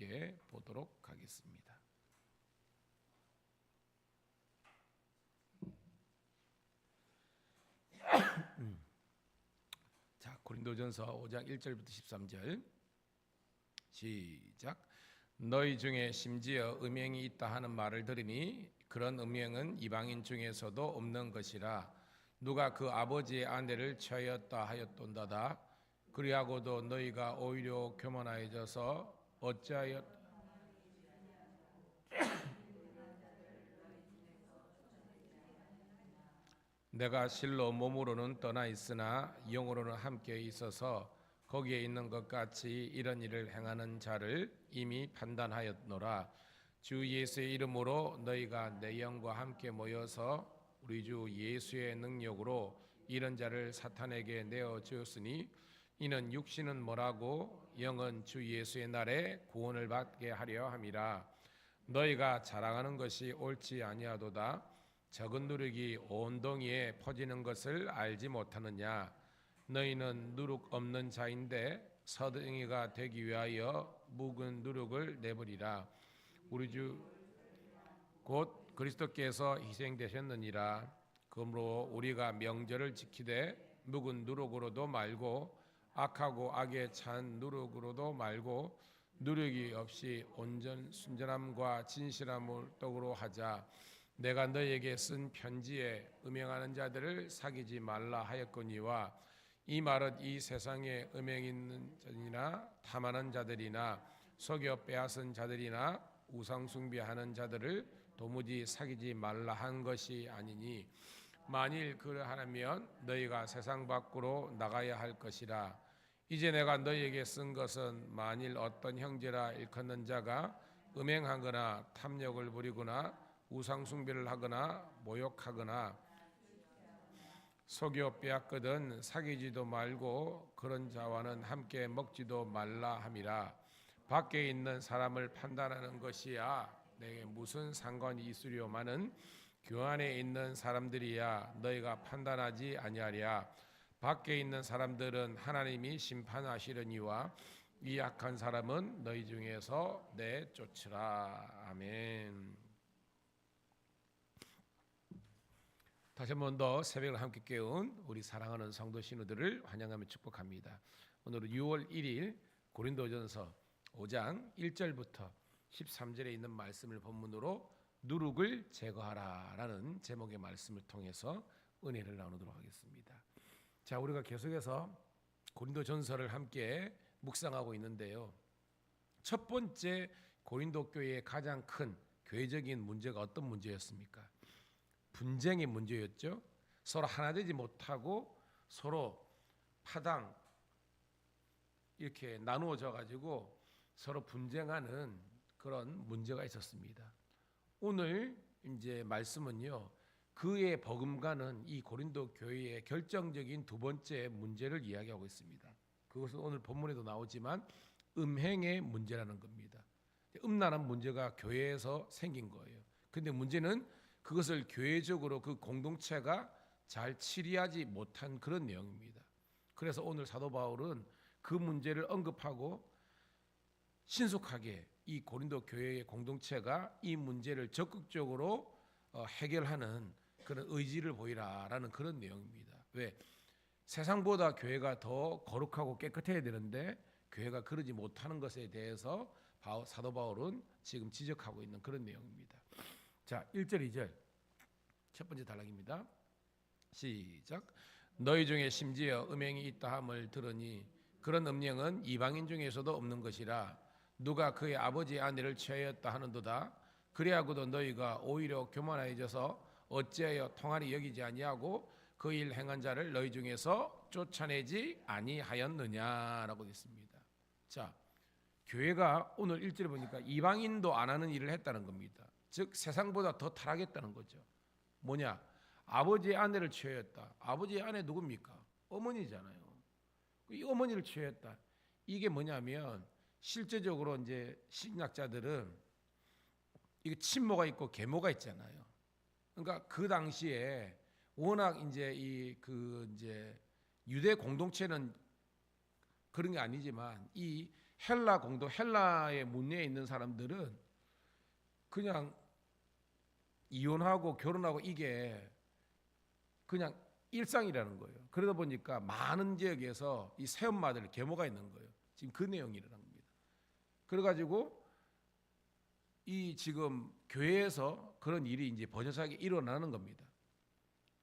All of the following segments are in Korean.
함께 보도록 하겠습니다. 자, 고린도전서 5장 1절부터 13절 시작. 너희 중에 심지어 음행이 있다 하는 말을 들으니 그런 음행은 이방인 중에서도 없는 것이라. 누가 그 아버지의 아내를 취하였다 하였던다다. 그리하고도 너희가 오히려 교만하여져서 어찌하여 내가 실로 몸으로는 떠나 있으나 영으로는 함께 있어서 거기에 있는 것 같이 이런 일을 행하는 자를 이미 판단하였노라. 주 예수의 이름으로 너희가 내 영과 함께 모여서 우리 주 예수의 능력으로 이런 자를 사탄에게 내어 주었으니 이는 육신은 뭐라고 영은 주 예수의 날에 구원을 받게 하려 함이라. 너희가 자랑하는 것이 옳지 아니하도다. 적은 누룩이 온 동이에 퍼지는 것을 알지 못하느냐. 너희는 누룩 없는 자인데 서등이가 되기 위하여 묵은 누룩을 내버리라. 우리 주 곧 그리스도께서 희생되셨느니라. 그러므로 우리가 명절을 지키되 묵은 누룩으로도 말고 악하고 악에 찬 누룩으로도 말고 누룩이 없이 온전 순전함과 진실함을 떡으로 하자. 내가 너에게 쓴 편지에 음행하는 자들을 사귀지 말라 하였거니와 이 말은 이 세상에 음행 있는 자들이나 탐하는 자들이나 속여 빼앗은 자들이나 우상 숭배하는 자들을 도무지 사귀지 말라 한 것이 아니니 만일 그러하면 너희가 세상 밖으로 나가야 할 것이라. 이제 내가 너희에게 쓴 것은 만일 어떤 형제라 일컫는 자가 음행하거나 탐욕을 부리거나 우상 숭배를 하거나 모욕하거나 속여 빼앗거든 사귀지도 말고 그런 자와는 함께 먹지도 말라 함이라. 밖에 있는 사람을 판단하는 것이야 내게 무슨 상관이 있으려마는 교 안에 있는 사람들이야 너희가 판단하지 아니하랴. 밖에 있는 사람들은 하나님이 심판하시려니와 이 악한 사람은 너희 중에서 내쫓으라. 아멘. 다시 한 번 더 새벽을 함께 깨운 우리 사랑하는 성도 신우들을 환영하며 축복합니다. 오늘은 6월 1일 고린도전서 5장 1절부터 13절에 있는 말씀을 본문으로 누룩을 제거하라라는 제목의 말씀을 통해서 은혜를 나누도록 하겠습니다. 자, 우리가 계속해서 고린도전서를 함께 묵상하고 있는데요. 첫 번째 고린도 교회의 가장 큰 교회적인 문제가 어떤 문제였습니까? 분쟁의 문제였죠. 서로 하나 되지 못하고 서로 파당 이렇게 나누어져 가지고 서로 분쟁하는 그런 문제가 있었습니다. 오늘 이제 말씀은요. 그의 버금가는 이 고린도 교회의 결정적인 두 번째 문제를 이야기하고 있습니다. 그것은 오늘 본문에도 나오지만 음행의 문제라는 겁니다. 음란한 문제가 교회에서 생긴 거예요. 근데 문제는 그것을 교회적으로 그 공동체가 잘 치리하지 못한 그런 내용입니다. 그래서 오늘 사도 바울은 그 문제를 언급하고 신속하게 이 고린도 교회의 공동체가 이 문제를 적극적으로 해결하는 그런 의지를 보이라라는 그런 내용입니다. 왜? 세상보다 교회가 더 거룩하고 깨끗해야 되는데 교회가 그러지 못하는 것에 대해서 사도 바울은 지금 지적하고 있는 그런 내용입니다. 자, 1절 2절 첫 번째 단락입니다. 시작. 너희 중에 심지어 음행이 있다 함을 들으니 그런 음행은 이방인 중에서도 없는 것이라. 누가 그의 아버지의 아내를 취하였다 하는도다. 그리하고도 너희가 오히려 교만하여져서 어찌하여 통하리 여기지 아니하고 그 일 행한 자를 너희 중에서 쫓아내지 아니하였느냐라고 했습니다. 자, 교회가 오늘 1절에 보니까 이방인도 안 하는 일을 했다는 겁니다. 즉 세상보다 더 타락했다는 거죠. 뭐냐? 아버지의 아내를 취하였다. 아버지의 아내 누굽니까? 어머니잖아요. 이 어머니를 취하였다. 이게 뭐냐면 실제적으로 이제 신약자들은 이게 친모가 있고 계모가 있잖아요. 그러니까 그 당시에 워낙 이제 이제 유대 공동체는 그런 게 아니지만 이 헬라 공동 헬라의 문예에 있는 사람들은 그냥 이혼하고 결혼하고 이게 그냥 일상이라는 거예요. 그러다 보니까 많은 지역에서 이 새엄마들 계모가 있는 거예요. 지금 그 내용이라는 겁니다. 그래가지고 이 지금 교회에서 그런 일이 이제 번성하게 일어나는 겁니다.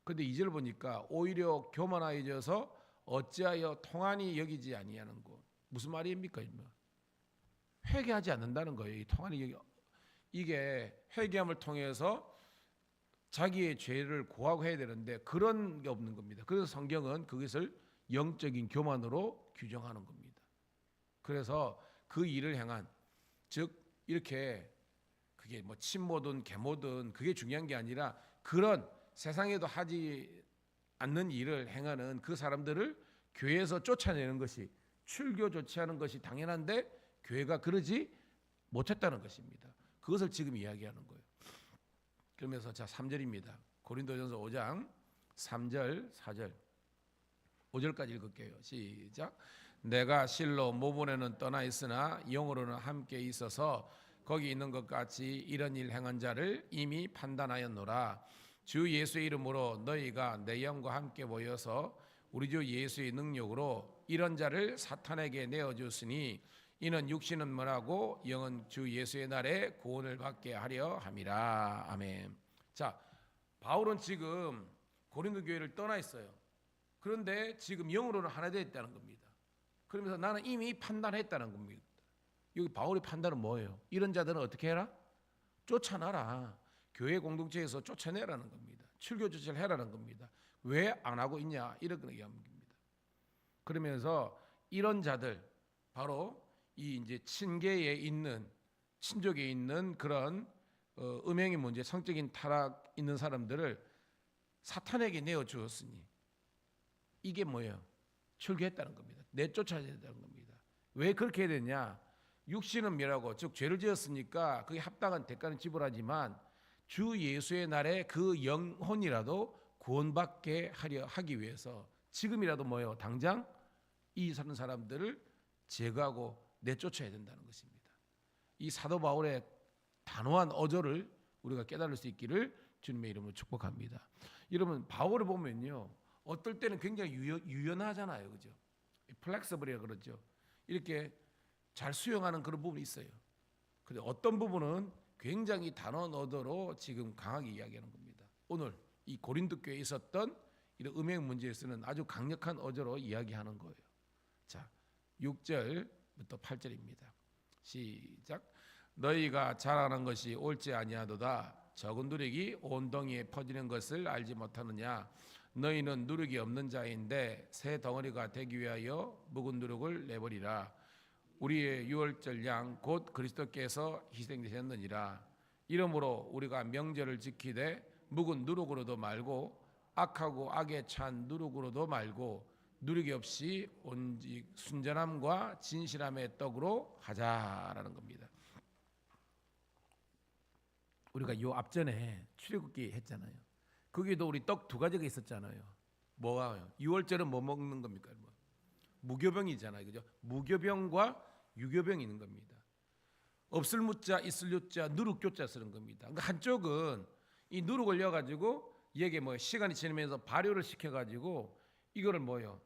그런데 이절 보니까 오히려 교만하여져서 어찌하여 통한이 여기지 아니하는 것. 무슨 말입니까? 회개하지 않는다는 거예요. 이 통한이 이게 회개함을 통해서 자기의 죄를 고하고 해야 되는데 그런 게 없는 겁니다. 그래서 성경은 그것을 영적인 교만으로 규정하는 겁니다. 그래서 그 일을 행한, 즉 이렇게 그게 뭐 친모든 계모든 그게 중요한 게 아니라 그런 세상에도 하지 않는 일을 행하는 그 사람들을 교회에서 쫓아내는 것이, 출교 조치하는 것이 당연한데 교회가 그러지 못했다는 것입니다. 그것을 지금 이야기하는 거예요. 그러면서 자 3절입니다. 고린도전서 5장 3절 4절 5절까지 읽을게요. 시작. 내가 실로 모본에는 떠나 있으나 영으로는 함께 있어서 거기 있는 것 같이 이런 일 행한 자를 이미 판단하였노라. 주 예수의 이름으로 너희가 내 영과 함께 모여서 우리 주 예수의 능력으로 이런 자를 사탄에게 내어주으니 이는 육신은 뭐라고 영은 주 예수의 날에 구원을 받게 하려 함이라. 아멘. 자, 바울은 지금 고린도 교회를 떠나 있어요. 그런데 지금 영으로는 하나 되어 있다는 겁니다. 그러면서 나는 이미 판단했다는 겁니다. 여기 바울의 판단은 뭐예요? 이런 자들은 어떻게 해라? 쫓아나라. 교회 공동체에서 쫓아내라는 겁니다. 출교 조치를 해라는 겁니다. 왜 안 하고 있냐? 이렇게 얘기하는 겁니다. 그러면서 이런 자들 바로 이 이제 친계에 있는 친족에 있는 그런 음행의 문제, 성적인 타락 있는 사람들을 사탄에게 내어 주었으니 이게 뭐예요? 출교했다는 겁니다. 내쫓아야 된다는 겁니다. 왜 그렇게 해야 되냐? 육신은 멸하고 즉 죄를 지었으니까 그게 합당한 대가는 지불하지만 주 예수의 날에 그 영혼이라도 구원받게 하기 위해서 지금이라도 뭐예요? 당장 이 사는 사람들을 제거하고 내쫓아야 된다는 것입니다. 이 사도 바울의 단호한 어조를 우리가 깨달을 수 있기를 주님의 이름으로 축복합니다. 여러분 바울을 보면요, 어떨 때는 굉장히 유연하잖아요, 그죠? 플렉서블이라 그러죠. 이렇게 잘 수용하는 그런 부분이 있어요. 그런데 어떤 부분은 굉장히 단호한 어조로 지금 강하게 이야기하는 겁니다. 오늘 이 고린도 교회에 있었던 이런 음행 문제에서는 아주 강력한 어조로 이야기하는 거예요. 자, 6절부터 8절입니다. 시작. 너희가 잘하는 것이 옳지 아니하도다. 적은 누룩이 온 동이에 퍼지는 것을 알지 못하느냐. 너희는 누룩이 없는 자인데 새 덩어리가 되기 위하여 묵은 누룩을 내버리라. 우리의 유월절 양 곧 그리스도께서 희생되셨느니라. 이러므로 우리가 명절을 지키되 묵은 누룩으로도 말고 악하고 악에 찬 누룩으로도 말고 누룩이 없이 온직 순전함과 진실함의 떡으로 하자라는 겁니다. 우리가 요 앞전에 출애굽기 했잖아요. 거기도 우리 떡 두 가지가 있었잖아요. 뭐가요? 유월절은 뭐 먹는 겁니까? 무교병이잖아요, 그죠? 무교병과 유교병이 있는 겁니다. 없을 무자 있을 유자 누룩교자 쓰는 겁니다. 그러니까 한쪽은 이 누룩을 넣어가지고 이게 뭐 시간이 지나면서 발효를 시켜가지고 이거를 뭐요?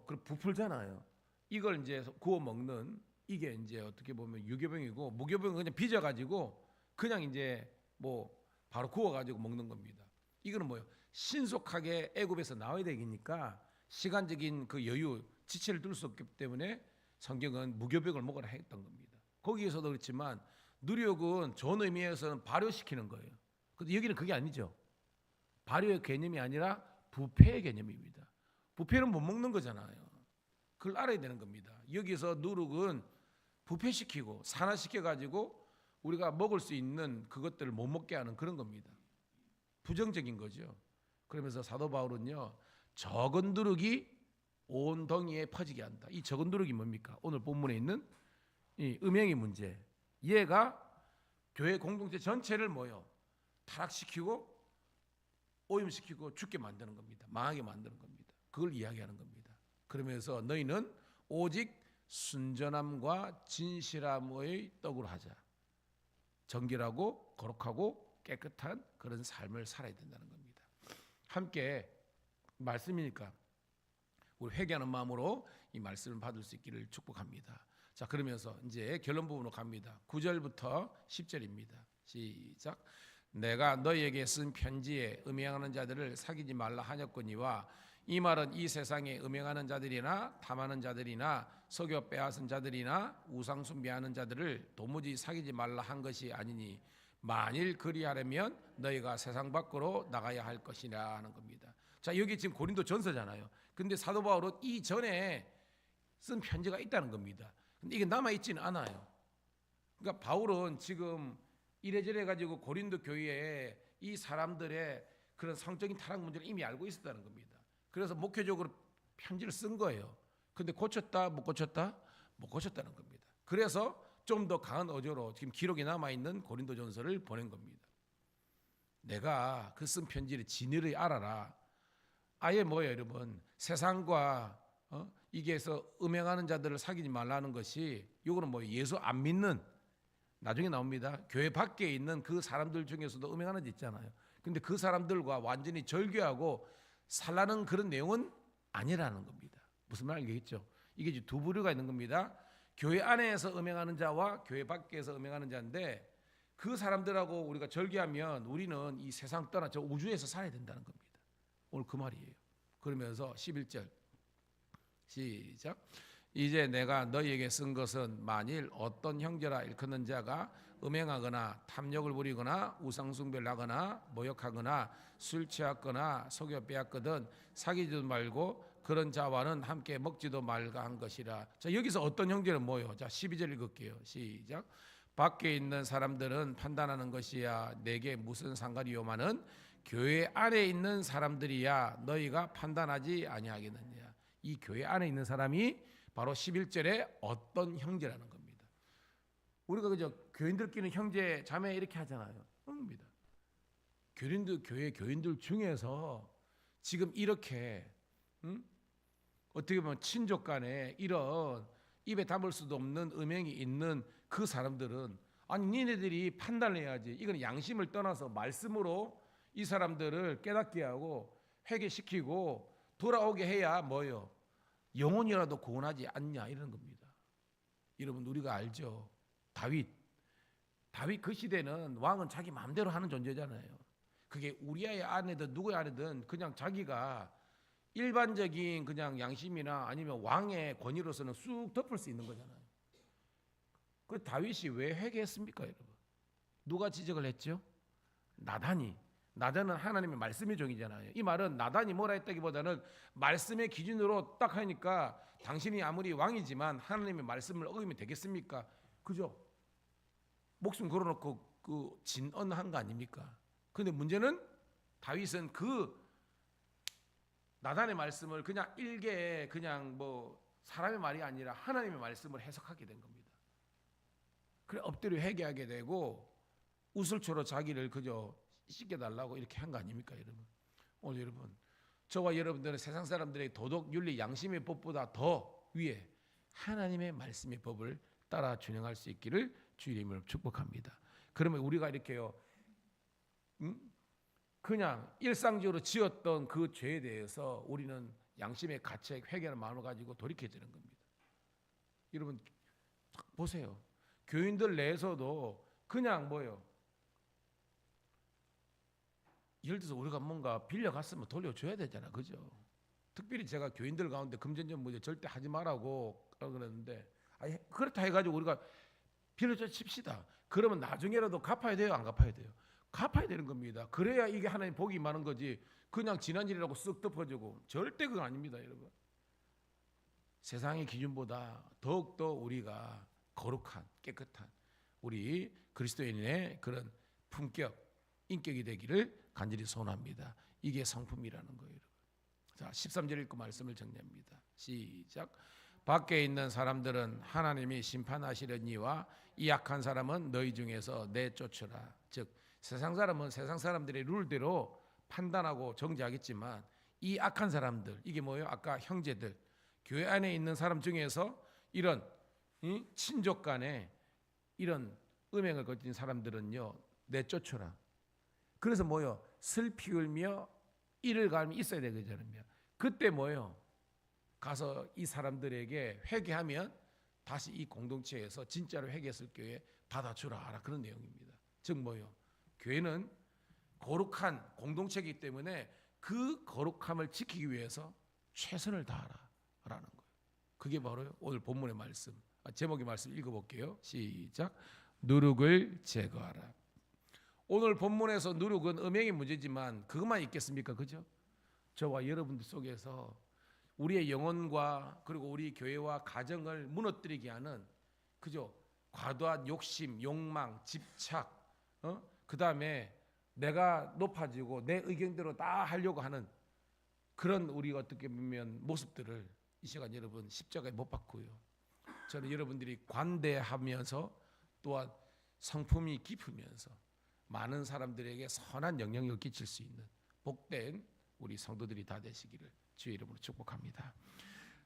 그 부풀잖아요. 이걸 이제 구워 먹는 이게 이제 어떻게 보면 유교병이고 무교병은 그냥 빚어가지고 그냥 이제 뭐 바로 구워가지고 먹는 겁니다. 이거는 뭐요? 신속하게 애굽에서 나와야 되니까 시간적인 그 여유, 지체를 둘 수 없기 때문에 성경은 무교병을 먹으라 했던 겁니다. 거기에서도 그렇지만 누룩은 좋은 의미에서는 발효시키는 거예요. 근데 여기는 그게 아니죠. 발효의 개념이 아니라 부패의 개념입니다. 부패는 못 먹는 거잖아요. 그걸 알아야 되는 겁니다. 여기서 누룩은 부패시키고 산화시켜가지고 우리가 먹을 수 있는 그것들을 못 먹게 하는 그런 겁니다. 부정적인 거죠. 그러면서 사도 바울은요, 적은 누룩이 온 덩이에 퍼지게 한다. 이 적은 누룩이 뭡니까? 오늘 본문에 있는 이 음행의 문제. 얘가 교회 공동체 전체를 뭐요? 타락시키고 오염시키고 죽게 만드는 겁니다. 망하게 만드는 겁니다. 그걸 이야기하는 겁니다. 그러면서 너희는 오직 순전함과 진실함의 떡으로 하자. 정결하고 거룩하고 깨끗한 그런 삶을 살아야 된다는 겁니다. 함께 말씀이니까 우리 회개하는 마음으로 이 말씀을 받을 수 있기를 축복합니다. 자, 그러면서 이제 결론 부분으로 갑니다. 9절부터 10절입니다. 시작. 내가 너희에게 쓴 편지에 음행하는 자들을 사귀지 말라 하였거니와 이 말은 이 세상에 음행하는 자들이나 탐하는 자들이나 속여 빼앗은 자들이나 우상 숭배하는 자들을 도무지 사귀지 말라 한 것이 아니니 만일 그리하려면 너희가 세상 밖으로 나가야 할 것이라 하는 겁니다. 자, 여기 지금 고린도 전서잖아요. 근데 사도 바울은 이전에 쓴 편지가 있다는 겁니다. 근데 이게 남아있지는 않아요. 그러니까 바울은 지금 이래저래 가지고 고린도 교회에 이 사람들의 그런 성적인 타락 문제를 이미 알고 있었다는 겁니다. 그래서 목회적으로 편지를 쓴 거예요. 근데 고쳤다 못 고쳤다? 못 고쳤다는 겁니다. 그래서 좀 더 강한 어조로 지금 기록이 남아있는 고린도전서를 보낸 겁니다. 내가 그 쓴 편지를 진리를 알아라. 아예 뭐예요, 여러분? 세상과 이게서 음행하는 자들을 사귀지 말라는 것이 이거는 뭐 예수 안 믿는, 나중에 나옵니다. 교회 밖에 있는 그 사람들 중에서도 음행하는 데 있잖아요. 근데 그 사람들과 완전히 절교하고 살라는 그런 내용은 아니라는 겁니다. 무슨 말 알겠죠? 이게 이제 두 부류가 있는 겁니다. 교회 안에서 음행하는 자와 교회 밖에서 음행하는 자인데 그 사람들하고 우리가 절교하면 우리는 이 세상 떠나 저 우주에서 살아야 된다는 겁니다. 오늘 그 말이에요. 그러면서 11절 시작. 이제 내가 너희에게 쓴 것은 만일 어떤 형제라 일컫는 자가 음행하거나 탐욕을 부리거나 우상숭배를 하거나 모욕하거나 술 취하거나 속여 빼앗거든 사귀지도 말고 그런 자와는 함께 먹지도 말가 한 것이라. 자, 여기서 어떤 형제는 뭐요? 자, 12절 읽을게요. 시작. 밖에 있는 사람들은 판단하는 것이야 내게 무슨 상관이요마는 교회 안에 있는 사람들이야 너희가 판단하지 아니하겠느냐. 이 교회 안에 있는 사람이 바로 11절에 어떤 형제라는 겁니다. 우리가 그저 교인들끼리는 형제 자매 이렇게 하잖아요. 겁니다. 교회 교인들 중에서 지금 이렇게 어떻게 보면 친족 간에 이런 입에 담을 수도 없는 음행이 있는 그 사람들은 아니 니네들이 판단을 해야지. 이건 양심을 떠나서 말씀으로 이 사람들을 깨닫게 하고 회개시키고 돌아오게 해야 뭐요? 영혼이라도 구원하지 않냐 이런 겁니다. 여러분 우리가 알죠. 다윗 그 시대는 왕은 자기 마음대로 하는 존재잖아요. 그게 우리아의 아내든 누구의 아내든 그냥 자기가 일반적인 그냥 양심이나 아니면 왕의 권위로서는 쑥 덮을 수 있는 거잖아요. 그 다윗이 왜 회개했습니까, 여러분? 누가 지적을 했죠? 나단은 하나님의 말씀의 종이잖아요. 이 말은 나단이 뭐라 했다기보다는 말씀의 기준으로 딱 하니까 당신이 아무리 왕이지만 하나님의 말씀을 어기면 되겠습니까? 그죠? 목숨 걸어놓고 그 진언한 거 아닙니까? 근데 문제는 다윗은 그 나단의 말씀을 그냥 일개 그냥 뭐 사람의 말이 아니라 하나님의 말씀을 해석하게 된 겁니다. 그래 엎드려 회개하게 되고 우슬초로 자기를 그저 씻겨달라고 이렇게 한 거 아닙니까, 여러분? 오늘 여러분, 저와 여러분들은 세상 사람들의 도덕, 윤리, 양심의 법보다 더 위에 하나님의 말씀의 법을 따라 준행할 수 있기를 주의 이름으로 축복합니다. 그러면 우리가 이렇게요, 그냥 일상적으로 지었던 그 죄에 대해서 우리는 양심의 가책, 회개하는 마음을 가지고 돌이켜지는 겁니다. 여러분 보세요. 교인들 내에서도 그냥 뭐예요? 예를 들어서 우리가 뭔가 빌려갔으면 돌려줘야 되잖아, 그죠? 특별히 제가 교인들 가운데 금전적 문제 절대 하지 말라고 그러는데, 아니 그렇다 해가지고 우리가 빌려줘 칩시다. 그러면 나중에라도 갚아야 돼요, 안 갚아야 돼요? 갚아야 되는 겁니다. 그래야 이게 하나님 복이 많은 거지. 그냥 지난 일이라고 쓱 덮어주고 절대 그건 아닙니다, 여러분. 세상의 기준보다 더욱더 우리가 거룩한 깨끗한 우리 그리스도인의 그런 품격, 인격이 되기를 간절히 소원합니다. 이게 성품이라는 거예요, 여러분. 자, 13절 읽고 말씀을 정리합니다. 시작. 밖에 있는 사람들은 하나님이 심판하시려니와 이 악한 사람은 너희 중에서 내쫓으라. 즉 세상 사람은 세상 사람들의 룰대로 판단하고 정죄하겠지만 이 악한 사람들, 이게 뭐예요? 아까 형제들, 교회 안에 있는 사람 중에서 이런 친족 간에 이런 음행을 거친 사람들은요 내쫓아라. 그래서 뭐요? 슬피 울며 이를 갈며 있어야 되거든요. 그때 뭐요? 가서 이 사람들에게 회개하면 다시 이 공동체에서 진짜로 회개했을 교회 받아주라 그런 내용입니다. 즉 뭐요? 교회는 거룩한 공동체이기 때문에 그 거룩함을 지키기 위해서 최선을 다하라라는 거예요. 그게 바로 오늘 본문의 말씀. 제목의 말씀 읽어볼게요. 시작. 누룩을 제거하라. 오늘 본문에서 누룩은 음행의 문제지만 그것만 있겠습니까? 그죠? 저와 여러분들 속에서 우리의 영혼과 그리고 우리 교회와 가정을 무너뜨리게 하는 그죠? 과도한 욕심, 욕망, 집착, 그 다음에 내가 높아지고 내 의견대로 다 하려고 하는 그런 우리가 어떻게 보면 모습들을 이 시간 여러분 십자가에 못 박고요. 저는 여러분들이 관대하면서 또한 성품이 깊으면서 많은 사람들에게 선한 영향력을 끼칠 수 있는 복된 우리 성도들이 다 되시기를 주의 이름으로 축복합니다.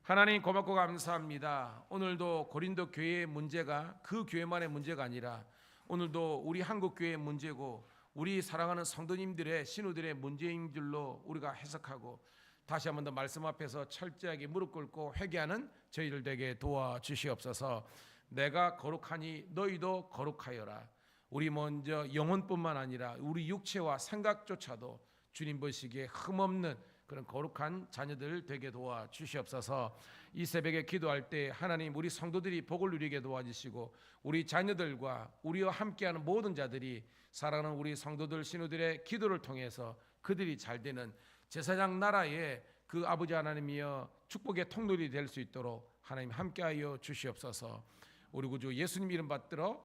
하나님 고맙고 감사합니다. 오늘도 고린도 교회의 문제가 그 교회만의 문제가 아니라 오늘도 우리 한국 교회의 문제고 우리 사랑하는 성도님들의 신우들의 문제인 줄로 우리가 해석하고 다시 한 번 더 말씀 앞에서 철저하게 무릎 꿇고 회개하는 저희들 되게 도와주시옵소서. 내가 거룩하니 너희도 거룩하여라. 우리 먼저 영혼뿐만 아니라 우리 육체와 생각조차도 주님 보시기에 흠없는 그런 거룩한 자녀들 되게 도와주시옵소서. 이 새벽에 기도할 때 하나님 우리 성도들이 복을 누리게 도와주시고 우리 자녀들과 우리와 함께하는 모든 자들이 사랑하는 우리 성도들 신우들의 기도를 통해서 그들이 잘 되는 제사장 나라의 그 아버지 하나님이여 축복의 통로이 될 수 있도록 하나님 함께하여 주시옵소서. 우리 구주 예수님 이름 받들어